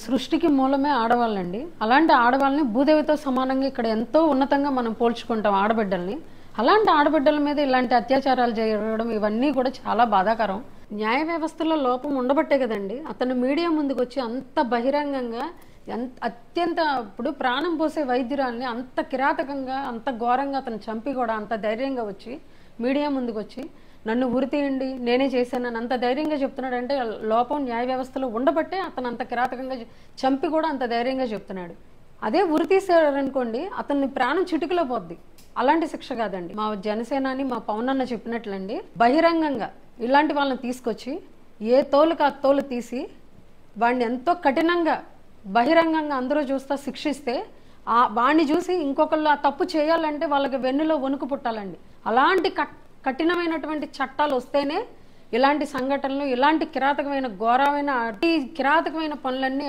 సృష్టికి మూలమే ఆడవాళ్ళండి. అలాంటి ఆడవాళ్ళని భూదేవితో సమానంగా ఇక్కడ ఎంతో ఉన్నతంగా మనం పోల్చుకుంటాం ఆడబిడ్డల్ని. అలాంటి ఆడబిడ్డల మీద ఇలాంటి అత్యాచారాలు జరగడం ఇవన్నీ కూడా చాలా బాధాకరం. న్యాయ వ్యవస్థలో లోపం ఉండబట్టే కదండి అతను మీడియా ముందుకు వచ్చి అంత బహిరంగంగా అత్యంత ఇప్పుడు ప్రాణం పోసే వైద్యురాల్ని అంత కిరాతకంగా అంత ఘోరంగా అతను చంపి కూడా అంత ధైర్యంగా వచ్చి మీడియా ముందుకు వచ్చి నన్ను ఉరి తీయండి నేనే చేశానని అంత ధైర్యంగా చెప్తున్నాడంటే లోపం న్యాయ వ్యవస్థలో ఉండబట్టే అతను అంత కిరాతకంగా చంపి కూడా అంత ధైర్యంగా చెప్తున్నాడు. అదే ఉరి తీసారనుకోండి అతన్ని ప్రాణం చిటుకులో పోద్ది. అలాంటి శిక్ష కాదండి. మా జనసేనాని మా పవన్ అన్న చెప్పినట్లండి బహిరంగంగా ఇలాంటి వాళ్ళని తీసుకొచ్చి ఏ తోలుకు ఆ తోలు తీసి వాడిని ఎంతో కఠినంగా బహిరంగంగా అందరూ చూస్తా శిక్షిస్తే వాడిని చూసి ఇంకొకళ్ళు ఆ తప్పు చేయాలంటే వాళ్ళకి వెన్నులో వణుకు పుట్టాలండి. అలాంటి కఠినమైనటువంటి చట్టాలు వస్తేనే ఇలాంటి సంఘటనలు ఇలాంటి కిరాతకమైన ఘోరమైన కిరాతకమైన పనులన్నీ